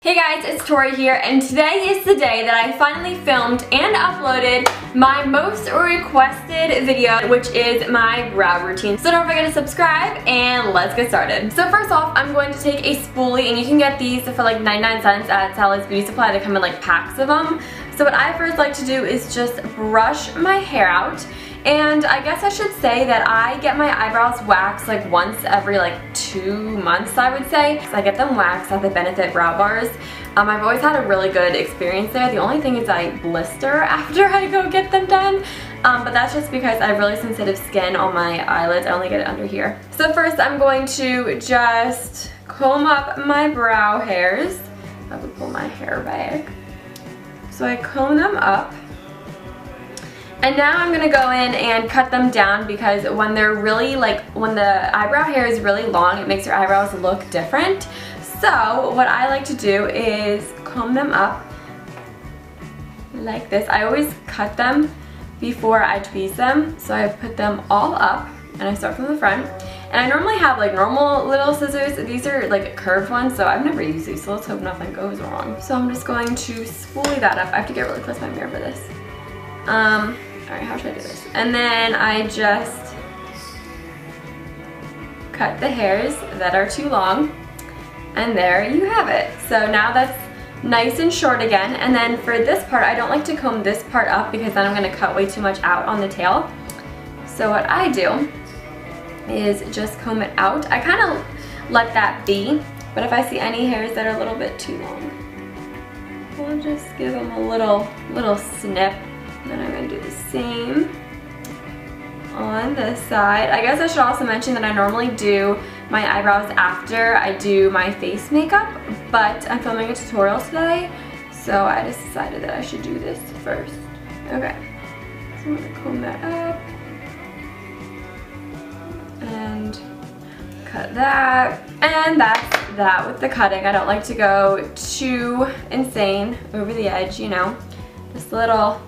Hey guys, it's Tori here, and today is the day that I finally filmed and uploaded my most requested video, which is my brow routine. So don't forget to subscribe, and let's get started. So first off, I'm going to take a spoolie, and you can get these for like 99 cents at Sally's Beauty Supply. They come in like packs of them. So what I first like to do is just brush my hair out. And I guess I should say that I get my eyebrows waxed like once every like 2 months, I would say. So I get them waxed at the Benefit Brow Bars. I've always had a really good experience there. The only thing is I blister after I go get them done. But that's just because I have really sensitive skin on my eyelids. I only get it under here. So first I'm going to just comb up my brow hairs. I would pull my hair back. So I comb them up. And now I'm gonna go in and cut them down because when they're really when the eyebrow hair is really long, it makes your eyebrows look different. So what I like to do is comb them up like this. I always cut them before I tweeze them. So I put them all up and I start from the front. And I normally have like normal little scissors. These are like curved ones, so I've never used these, so let's hope nothing goes wrong. So I'm just going to spoolie that up. I have to get really close to my mirror for this. Alright, how should I do this? And then I just cut the hairs that are too long. And there you have it. So now that's nice and short again. And then for this part, I don't like to comb this part up because then I'm going to cut way too much out on the tail. So what I do is just comb it out. I kind of let that be. But if I see any hairs that are a little bit too long, I'll just give them a little snip. Then I'm going to do the same on this side. I guess I should also mention that I normally do my eyebrows after I do my face makeup, but I'm filming a tutorial today, so I just decided that I should do this first. Okay, so I'm going to comb that up and cut that. And that's that with the cutting. I don't like to go too insane over the edge, you know, just a little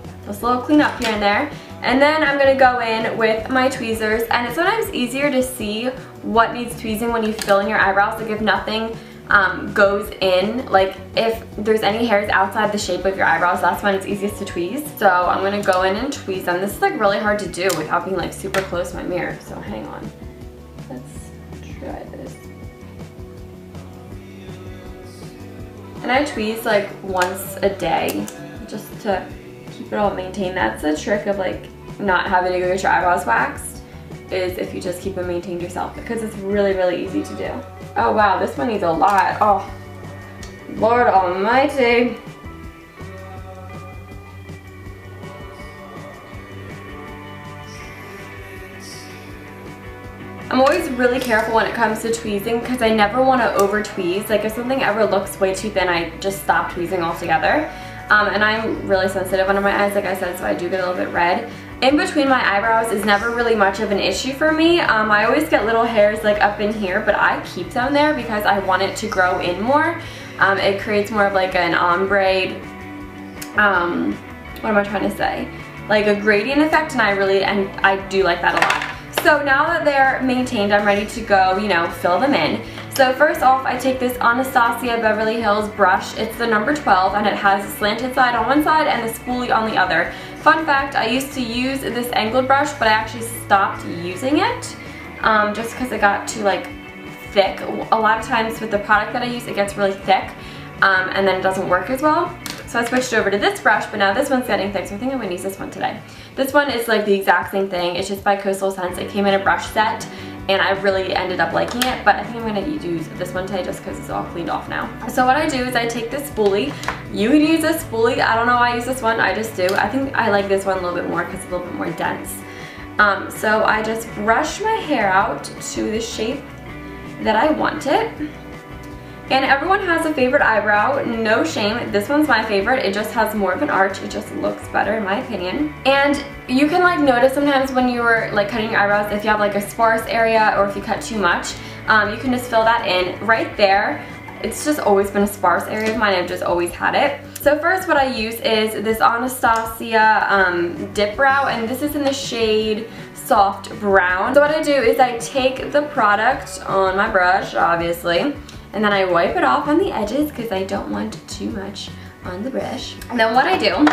cleanup here and there. And then I'm going to go in with my tweezers, and it's sometimes easier to see what needs tweezing when you fill in your eyebrows. Like if nothing goes in, like if there's any hairs outside the shape of your eyebrows, that's when it's easiest to tweeze. So I'm going to go in and tweeze them. This is like really hard to do without being like super close to my mirror, so hang on. Let's try this. And I tweeze like once a day just to keep it all maintained. That's the trick of like not having to go get your eyebrows waxed, is if you just keep them maintained yourself, because it's really, really easy to do. Oh wow, this one needs a lot. Oh, Lord almighty. I'm always really careful when it comes to tweezing because I never want to over tweeze. Like if something ever looks way too thin, I just stop tweezing altogether. And I'm really sensitive under my eyes, like I said, so I do get a little bit red. In between my eyebrows is never really much of an issue for me. I always get little hairs like up in here, but I keep them there because I want it to grow in more. It creates more of like an ombre, what am I trying to say? Like a gradient effect, and I do like that a lot. So now that they're maintained, I'm ready to go, you know, fill them in. So first off, I take this Anastasia Beverly Hills brush. It's the number 12, and it has a slanted side on one side and a spoolie on the other. Fun fact, I used to use this angled brush, but I actually stopped using it just because it got too like thick. A lot of times with the product that I use, it gets really thick and then it doesn't work as well. So I switched over to this brush, but now this one's getting thick, so I think I'm going to use this one today. This one is like the exact same thing. It's just by Coastal Scents. It came in a brush set, and I really ended up liking it, but I think I'm going to use this one today just because it's all cleaned off now. So what I do is I take this spoolie. You can use this spoolie. I don't know why I use this one. I just do. I think I like this one a little bit more because it's a little bit more dense. So I just brush my hair out to the shape that I want it. And everyone has a favorite eyebrow, no shame. This one's my favorite. It just has more of an arch. It just looks better in my opinion. And you can like notice sometimes when you were like cutting your eyebrows, if you have like a sparse area or if you cut too much, you can just fill that in right there. It's just always been a sparse area of mine. I've just always had it. So first what I use is this Anastasia Dip Brow, and this is in the shade Soft Brown. So what I do is I take the product on my brush, obviously, and then I wipe it off on the edges because I don't want too much on the brush. And then what I do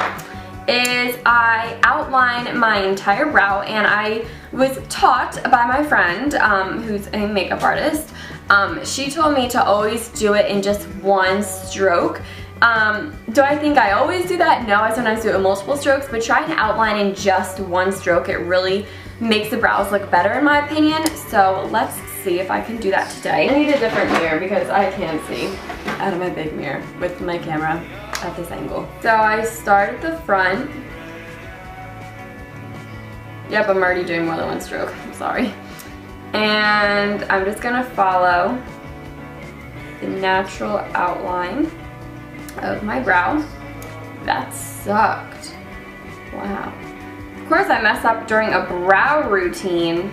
is I outline my entire brow, and I was taught by my friend who's a makeup artist. She told me to always do it in just one stroke. Do I think I always do that? No, I sometimes do it in multiple strokes, but trying to outline in just one stroke, it really makes the brows look better in my opinion. So let's see if I can do that today. I need a different mirror because I can't see out of my big mirror with my camera at this angle. So I start at the front. Yep, I'm already doing more than one stroke, I'm sorry. And I'm just gonna follow the natural outline of my brow. That sucked. Wow. Of course I mess up during a brow routine.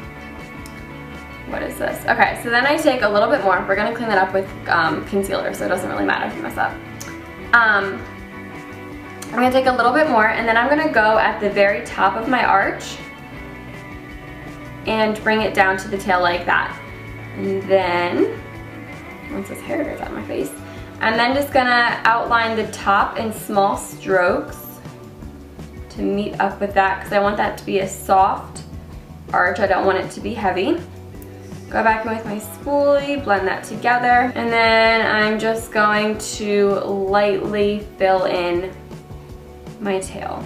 What is this? Okay, so then I take a little bit more. We're gonna clean that up with concealer, so it doesn't really matter if you mess up. I'm gonna take a little bit more, and then I'm gonna go at the very top of my arch and bring it down to the tail like that. And then, once this hair gets out of my face, I'm then just gonna outline the top in small strokes to meet up with that, because I want that to be a soft arch. I don't want it to be heavy. Go back in with my spoolie, blend that together, and then I'm just going to lightly fill in my tail.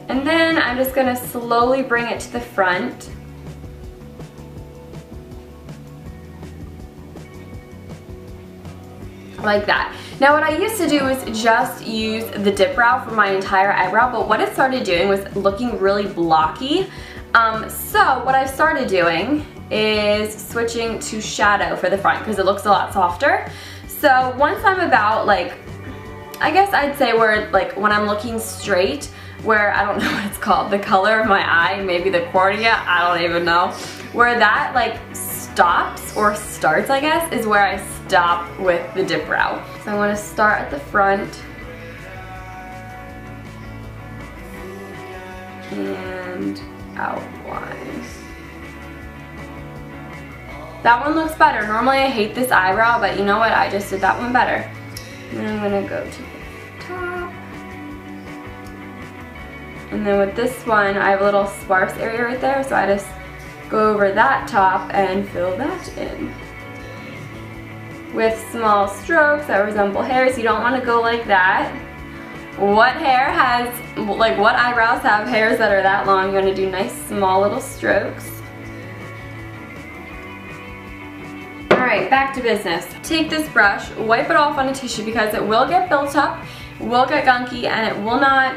And then I'm just gonna slowly bring it to the front. Like that. Now what I used to do was just use the dip brow for my entire eyebrow, but what it started doing was looking really blocky. So what I've started doing is switching to shadow for the front because it looks a lot softer. So once I'm about, like, I guess I'd say where, like, when I'm looking straight, where, I don't know what it's called, the color of my eye, maybe the cornea, I don't even know, where that, like, stops or starts, I guess, is where I stop with the dip brow. So I want to start at the front and outline. That one looks better. Normally I hate this eyebrow, but you know what? I just did that one better. And then I'm gonna go to the top. And then with this one, I have a little sparse area right there, so I just go over that top and fill that in. With small strokes that resemble hairs. You don't want to go like that. What hair has, like what eyebrows have hairs that are that long? You want to do nice small little strokes. Alright, back to business. Take this brush, wipe it off on a tissue because it will get built up, will get gunky, and it will not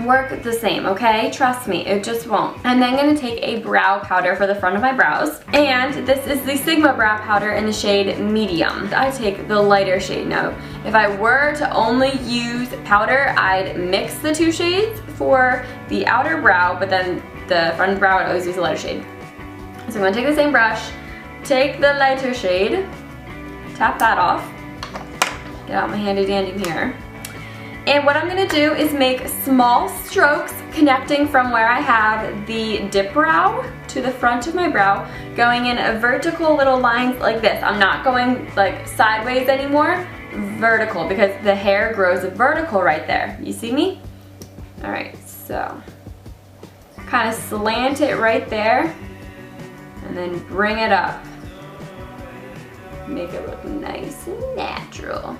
work the same, okay? Trust me, it just won't. I'm then gonna take a brow powder for the front of my brows, and this is the Sigma brow powder in the shade medium. I take the lighter shade now. If I were to only use powder, I'd mix the two shades for the outer brow, but then the front of the brow I'd always use the lighter shade. So I'm gonna take the same brush, take the lighter shade, tap that off, get out my handy dandy mirror. And what I'm gonna do is make small strokes connecting from where I have the dip brow to the front of my brow, going in a vertical little lines like this. I'm not going like sideways anymore, vertical, because the hair grows vertical right there. You see me? All right, so kind of slant it right there and then bring it up. Make it look nice and natural.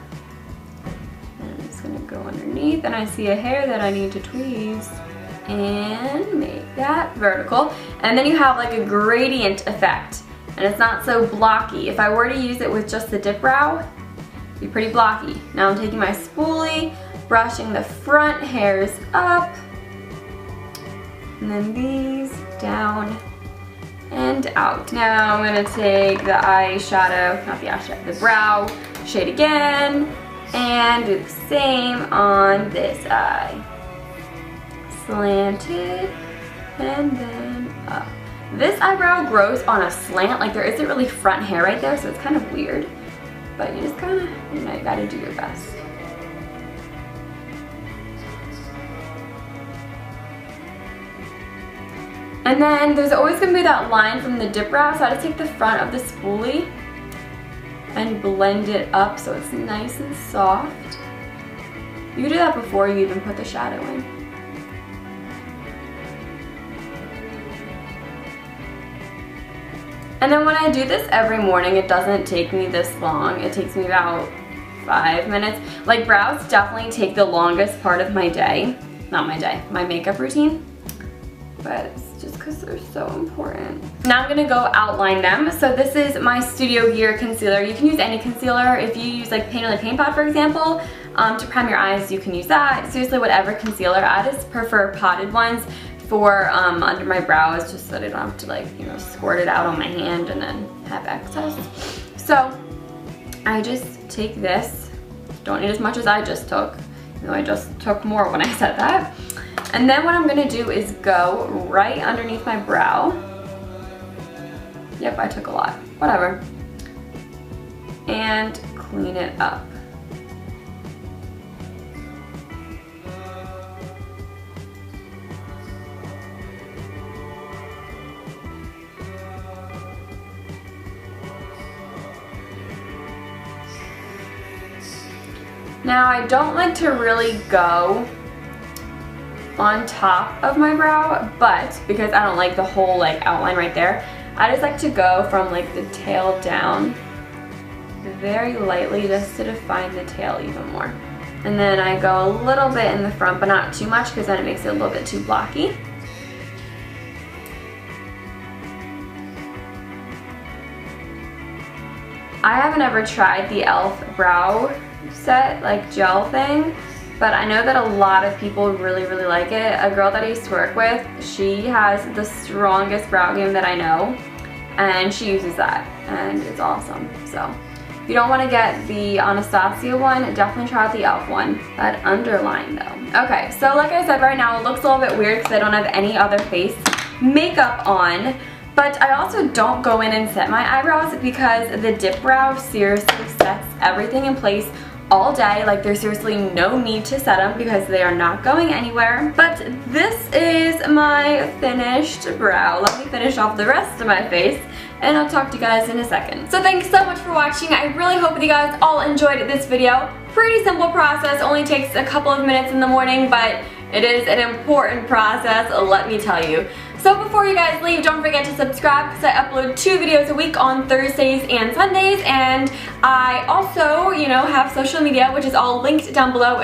I'm just gonna go underneath, and I see a hair that I need to tweeze and make that vertical. And then you have like a gradient effect, and it's not so blocky. If I were to use it with just the dip brow, it'd be pretty blocky. Now I'm taking my spoolie, brushing the front hairs up, and then these down and out. Now I'm gonna take the eyeshadow, not the eyeshadow, the brow shade again, and do the same on this eye. Slanted and then up. This eyebrow grows on a slant, like there isn't really front hair right there, so it's kind of weird. But you just kind of, you know, you gotta do your best. And then there's always going to be that line from the dip brow, so I just take the front of the spoolie and blend it up so it's nice and soft. You can do that before you even put the shadow in. And then when I do this every morning, it doesn't take me this long. It takes me about 5 minutes. Like, brows definitely take the longest part of my day. Not my day, my makeup routine. But it's just because they're so important. Now I'm gonna go outline them. So this is my Studio Gear concealer. You can use any concealer. If you use like Painterly Paint Pot, for example, to prime your eyes, you can use that. Seriously, whatever concealer. I just prefer potted ones for under my brows, just so that I don't have to, like, you know, squirt it out on my hand and then have excess. So I just take this. Don't need as much as I just took. You know, I just took more when I said that. And then what I'm gonna do is go right underneath my brow. Yep, I took a lot. Whatever. And clean it up. Now, I don't like to really go on top of my brow, but because I don't like the whole like outline right there, I just like to go from like the tail down very lightly just to define the tail even more. And then I go a little bit in the front, but not too much because then it makes it a little bit too blocky. I haven't ever tried the e.l.f. brow set, like gel thing, but I know that a lot of people really like it. A girl that I used to work with, she has the strongest brow game that I know, and she uses that, and it's awesome. So if you don't want to get the Anastasia one, definitely try out the e.l.f. one. That underline though. Okay, so like I said, right now it looks a little bit weird because I don't have any other face makeup on. But I also don't go in and set my eyebrows because the dip brow seriously sets everything in place all day. Like, there's seriously no need to set them because they are not going anywhere. But this is my finished brow. Let me finish off the rest of my face and I'll talk to you guys in a second. So thanks so much for watching. I really hope that you guys all enjoyed this video. Pretty simple process, only takes a couple of minutes in the morning, but it is an important process, let me tell you. So before you guys leave, don't forget to subscribe because I upload 2 videos a week on Thursdays and Sundays, and I also, you know, have social media, which is all linked down below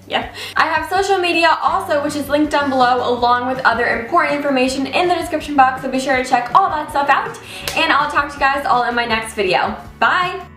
yeah. I have social media also, which is linked down below, along with other important information in the description box, so be sure to check all that stuff out, and I'll talk to you guys all in my next video. Bye!